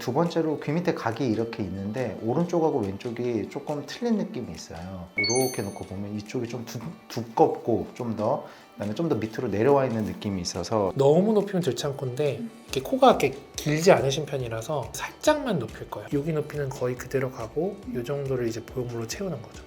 두 번째로 귀 밑에 각이 이렇게 있는데 오른쪽하고 왼쪽이 조금 틀린 느낌이 있어요. 이렇게 놓고 보면 이쪽이 좀 두껍고 그다음에 좀 더 밑으로 내려와 있는 느낌이 있어서 너무 높이면 들창코인데 이렇게 코가 이렇게 길지 않으신 편이라서 살짝만 높일 거예요. 여기 높이는 거의 그대로 가고 이 정도를 이제 보형물로 채우는 거죠.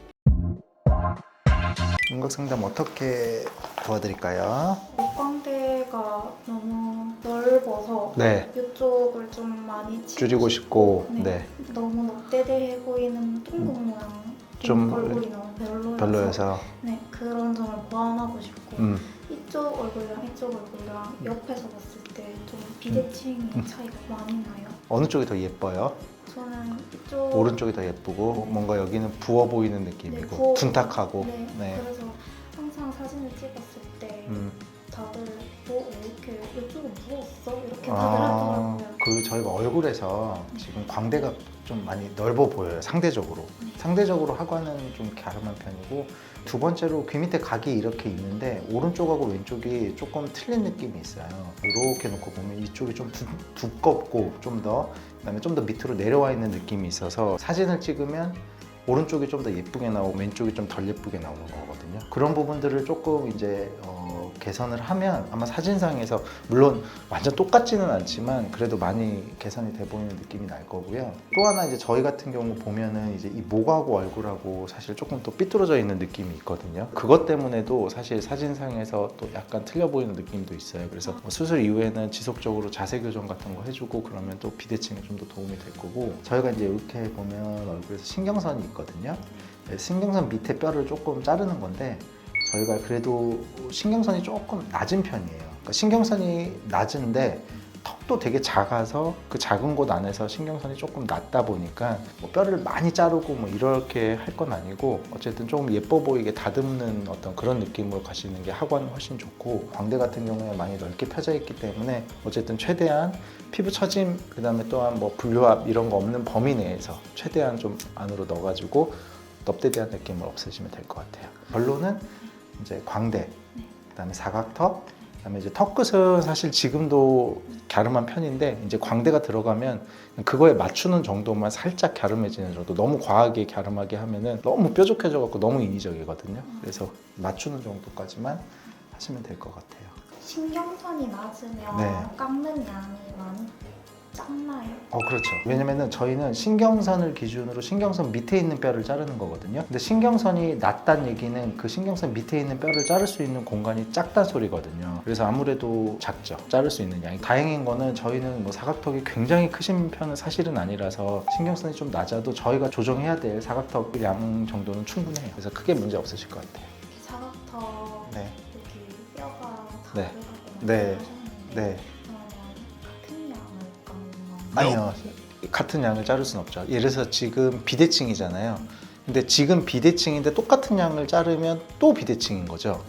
윤곽 상담 어떻게 도와드릴까요? 목광대가 너무 넓어서 네, 이쪽을 좀 많이 줄이고 싶고, 네. 네, 너무 납대대해 보이는 둥근 모양 좀 얼굴이 너무 별로여서, 네, 그런 점을 보완하고 싶고 이쪽 얼굴이랑 이쪽 얼굴이랑 옆에서 봤을 때 좀 비대칭의 차이가 많이 나요. 어느 쪽이 더 예뻐요? 저는 이쪽 오른쪽이 더 예쁘고 네. 뭔가 여기는 부어 보이는 느낌이고 네, 부어 둔탁하고. 네, 네. 그래서 항상 사진을 찍었을 때 다들 이렇게 이쪽은 부었어? 이렇게 다들 하더라고요. 저희가 얼굴에서 지금 광대가 좀 많이 넓어 보여요. 상대적으로. 상대적으로 하관은 좀 갸름한 편이고, 두 번째로 귀 밑에 각이 이렇게 있는데 오른쪽하고 왼쪽이 조금 틀린 느낌이 있어요. 이렇게 놓고 보면 이쪽이 좀 두껍고 그다음에 좀 더 밑으로 내려와 있는 느낌이 있어서 사진을 찍으면 오른쪽이 좀 더 예쁘게 나오고 왼쪽이 좀 덜 예쁘게 나오는 거거든요. 그런 부분들을 조금 이제 개선을 하면 아마 사진상에서 물론 완전 똑같지는 않지만 그래도 많이 개선이 돼 보이는 느낌이 날 거고요. 또 하나 이제 저희 같은 경우 보면은 이제 이 목하고 얼굴하고 사실 조금 또 삐뚤어져 있는 느낌이 있거든요. 그것 때문에도 사실 사진상에서 또 약간 틀려 보이는 느낌도 있어요. 그래서 뭐 수술 이후에는 지속적으로 자세 교정 같은 거 해주고 그러면 또 비대칭에 좀 더 도움이 될 거고, 저희가 이제 이렇게 보면 얼굴에서 신경선이 있거든요. 신경선 밑에 뼈를 조금 자르는 건데 저희가 그래도 신경선이 조금 낮은 편이에요. 그러니까 신경선이 낮은데 턱도 되게 작아서 그 작은 곳 안에서 신경선이 조금 낮다 보니까 뭐 뼈를 많이 자르고 뭐 이렇게 할 건 아니고 어쨌든 조금 예뻐 보이게 다듬는 어떤 그런 느낌으로 가시는 게 하관은 훨씬 좋고, 광대 같은 경우에 많이 넓게 펴져 있기 때문에 어쨌든 최대한 피부 처짐 그다음에 또한 뭐 분류압 이런 거 없는 범위 내에서 최대한 좀 안으로 넣어가지고 넙대대한 느낌을 없애시면 될 것 같아요. 결론은 이제 광대, 그다음에 사각턱, 그다음에 이제 턱 끝은 사실 지금도 갸름한 편인데 이제 광대가 들어가면 그거에 맞추는 정도만 살짝 갸름해지는 정도. 너무 과하게 갸름하게 하면은 너무 뾰족해져 갖고 너무 인위적이거든요. 그래서 맞추는 정도까지만 하시면 될 것 같아요. 신경선이 낮으면 네. 깎는 양이 많이 작나요? 그렇죠. 왜냐면은 저희는 신경선을 기준으로 신경선 밑에 있는 뼈를 자르는 거거든요. 근데 신경선이 낮다는 얘기는 그 신경선 밑에 있는 뼈를 자를 수 있는 공간이 작다 소리거든요. 그래서 아무래도 작죠. 자를 수 있는 양이. 다행인 거는 저희는 뭐 사각턱이 굉장히 크신 편은 사실은 아니라서 신경선이 좀 낮아도 저희가 조정해야 될 사각턱 양 정도는 충분해요. 그래서 크게 문제 없으실 것 같아요. 사각턱 네. 여기 뼈가 다 네. 들어가고 네. 하셨는데 네. 그러면 같은 양을 깎는 건가요? 아니요. 같은 양을 자를 수는 없죠. 예를 들어서 지금 비대칭이잖아요. 근데 지금 비대칭인데 똑같은 양을 자르면 또 비대칭인 거죠.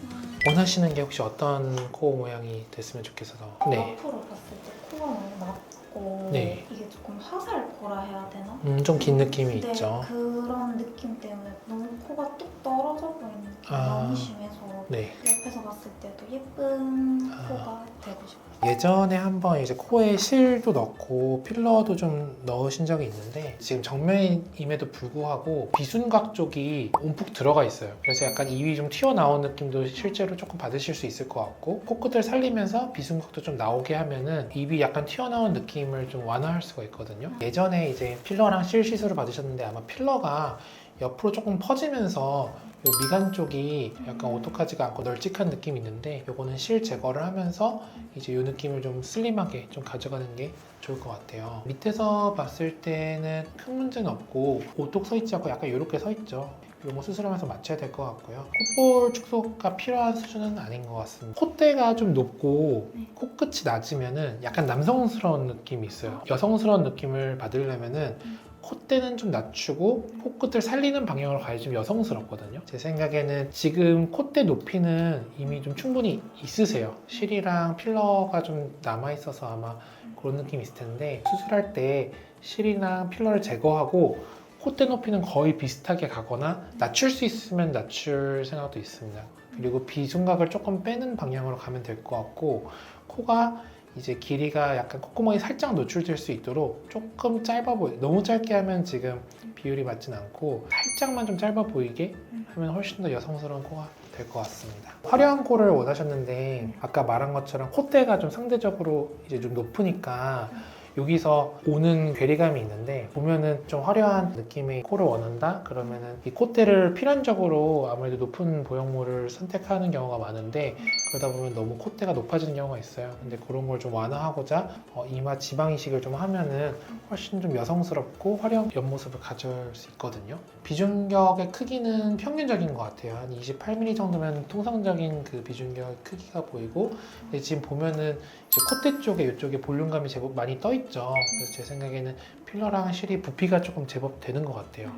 원하시는 게 혹시 어떤 코 모양이 됐으면 좋겠어서. 네. 앞으로 봤을 때 코가 너무 낮고 네. 이게 조금 화살코라 해야 되나? 좀 긴 느낌이 네, 있죠. 그런 느낌 때문에 너무 코가 뚝 떨어져 보이는 느낌이 너무 심해서 네. 옆에서 봤을 때도 예쁜 아. 코가 되고 싶어요. 예전에 한번 이제 코에 실도 넣고 필러도 좀 넣으신 적이 있는데 지금 정면임에도 불구하고 비순각 쪽이 움푹 들어가 있어요. 그래서 약간 입이 좀 튀어나온 느낌도 실제로 조금 받으실 수 있을 것 같고, 코끝을 살리면서 비순각도 좀 나오게 하면은 입이 약간 튀어나온 느낌을 좀 완화할 수가 있거든요. 예전에 이제 필러랑 실 시술을 받으셨는데 아마 필러가 옆으로 조금 퍼지면서 요 미간 쪽이 약간 오똑하지가 않고 널찍한 느낌이 있는데, 요거는 실 제거를 하면서 이제 요 느낌을 좀 슬림하게 좀 가져가는 게 좋을 것 같아요. 밑에서 봤을 때는 큰 문제는 없고 오똑 서 있지 않고 약간 이렇게 서 있죠. 요거 수술하면서 맞춰야 될 것 같고요. 콧볼 축소가 필요한 수준은 아닌 것 같습니다. 콧대가 좀 높고 코끝이 낮으면은 약간 남성스러운 느낌이 있어요. 여성스러운 느낌을 받으려면은 콧대는 좀 낮추고 코끝을 살리는 방향으로 가야 좀 여성스럽거든요. 제 생각에는 지금 콧대 높이는 이미 좀 충분히 있으세요. 실이랑 필러가 좀 남아있어서 아마 그런 느낌이 있을 텐데, 수술할 때 실이랑 필러를 제거하고 콧대 높이는 거의 비슷하게 가거나 낮출 수 있으면 낮출 생각도 있습니다. 그리고 비순각을 조금 빼는 방향으로 가면 될 것 같고, 코가 이제 길이가 약간 콧구멍이 살짝 노출될 수 있도록 조금 짧아 너무 짧게 하면 지금 비율이 맞진 않고 살짝만 좀 짧아 보이게 하면 훨씬 더 여성스러운 코가 될 것 같습니다. 화려한 코를 원하셨는데 아까 말한 것처럼 콧대가 좀 상대적으로 이제 좀 높으니까 여기서 오는 괴리감이 있는데, 보면은 좀 화려한 느낌의 코를 원한다? 그러면은 이 콧대를 필연적으로 아무래도 높은 보형물을 선택하는 경우가 많은데, 그러다 보면 너무 콧대가 높아지는 경우가 있어요. 근데 그런 걸 좀 완화하고자 이마 지방 이식을 좀 하면은 훨씬 좀 여성스럽고 화려한 옆모습을 가질 수 있거든요. 비중격의 크기는 평균적인 것 같아요. 한 28mm 정도면 통상적인 그 비중격 크기가 보이고, 근데 지금 보면은 이제 콧대 쪽에 이쪽에 볼륨감이 제법 많이 떠 있죠. 그래서 제 생각에는 필러랑 실이 부피가 조금 제법 되는 것 같아요.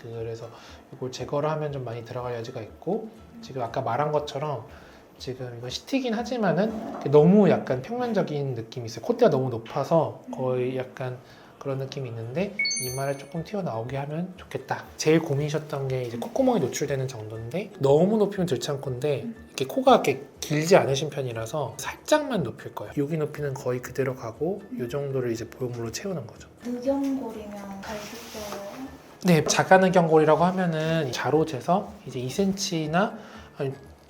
그래서 이걸 제거를 하면 좀 많이 들어갈 여지가 있고, 지금 아까 말한 것처럼 지금 이거 시티긴 하지만은 너무 약간 평면적인 느낌이 있어요. 콧대가 너무 높아서 거의 약간 그런 느낌이 있는데, 이마를 조금 튀어나오게 하면 좋겠다. 제일 고민이셨던 게 이제 콧구멍이 노출되는 정도인데, 너무 높이면 들창코인데 이렇게 코가 이렇게 길지 않으신 편이라서 살짝만 높일 거예요. 여기 높이는 거의 그대로 가고 이 정도를 이제 보형물로 채우는 거죠. 늑연골이면 갈수록 네, 자가늑연골이라고 하면은 자로 재서 이제 2cm나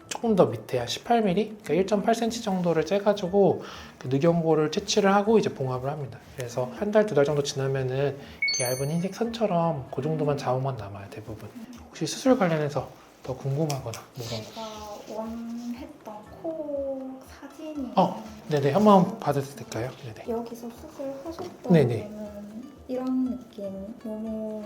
조금 더 밑에 한 18mm, 그러니까 1.8cm 정도를 째가지고 그 늑연골을 채취를 하고 이제 봉합을 합니다. 그래서 한 달, 두 달 정도 지나면은 이렇게 얇은 흰색 선처럼 그 정도만 자국만 남아요, 대부분. 혹시 수술 관련해서 더 궁금하거나 뭐가? 제가 원했던 코 사진이 네네, 한번 봐도 될까요? 네네. 여기서 수술하셨던 네네. 거는 이런 느낌, 너무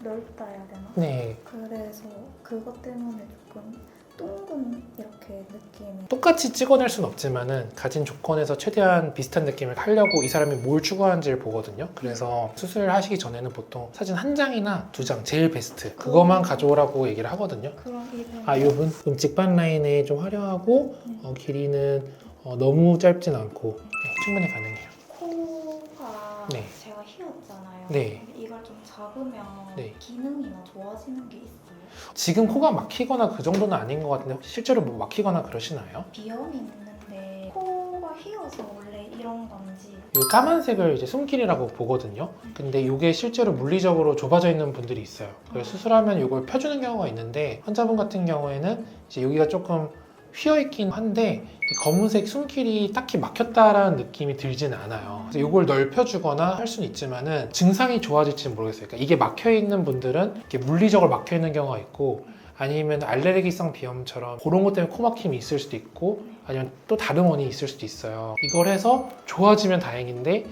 넓다 해야 되나? 네. 그래서 그것 때문에 조금 둥근 이렇게 느낌이 똑같이 찍어낼 수는 없지만은 가진 조건에서 최대한 비슷한 느낌을 하려고 이 사람이 뭘 추구하는지를 보거든요. 그래서 수술하시기 전에는 보통 사진 한 장이나 두 장, 제일 베스트 그것만 가져오라고 얘기를 하거든요. 그런 이름 요분 직반 라인에 좀 화려하고 길이는 너무 짧진 않고 충분히 가능해요. 코가 네. 제가 휘었잖아요. 네. 근데 이걸 좀 잡으면 네. 기능이나 좋아지는 게 있어요. 지금 코가 막히거나 그 정도는 아닌 것 같은데 혹시 실제로 뭐 막히거나 그러시나요? 비염이 있는데 코가 휘어서 원래 이런 건지 이 까만색을 이제 숨길이라고 보거든요. 근데 이게 실제로 물리적으로 좁아져 있는 분들이 있어요. 그래서 수술하면 이걸 펴주는 경우가 있는데, 환자분 같은 경우에는 이제 여기가 조금 휘어 있긴 한데 이 검은색 숨길이 딱히 막혔다라는 느낌이 들지는 않아요. 그래서 이걸 넓혀주거나 할 수는 있지만은 증상이 좋아질지는 모르겠어요. 그러니까 이게 막혀 있는 분들은 이렇게 물리적으로 막혀 있는 경우가 있고, 아니면 알레르기성 비염처럼 그런 것 때문에 코막힘이 있을 수도 있고, 아니면 또 다른 원인이 있을 수도 있어요. 이걸 해서 좋아지면 다행인데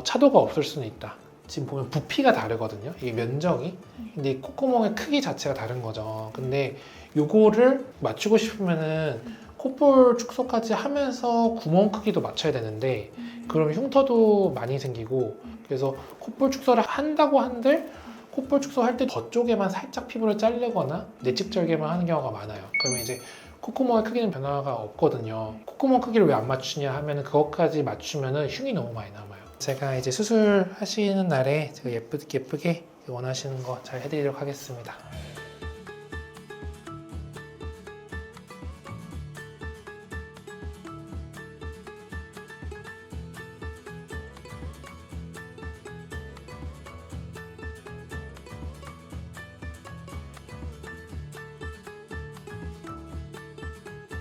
차도가 없을 수는 있다. 지금 보면 부피가 다르거든요. 이게 면적이. 근데 이 콧구멍의 크기 자체가 다른 거죠. 근데 요거를 맞추고 싶으면은 콧볼 축소까지 하면서 구멍 크기도 맞춰야 되는데, 그럼 흉터도 많이 생기고, 그래서 콧볼 축소를 한다고 한들 콧볼 축소할 때 겉쪽에만 살짝 피부를 자르거나 내측절개만 하는 경우가 많아요. 그러면 이제 콧구멍의 크기는 변화가 없거든요. 콧구멍 크기를 왜 안 맞추냐 하면 그것까지 맞추면 흉이 너무 많이 남아요. 제가 이제 수술하시는 날에 제가 예쁘게 원하시는 거 잘 해드리도록 하겠습니다.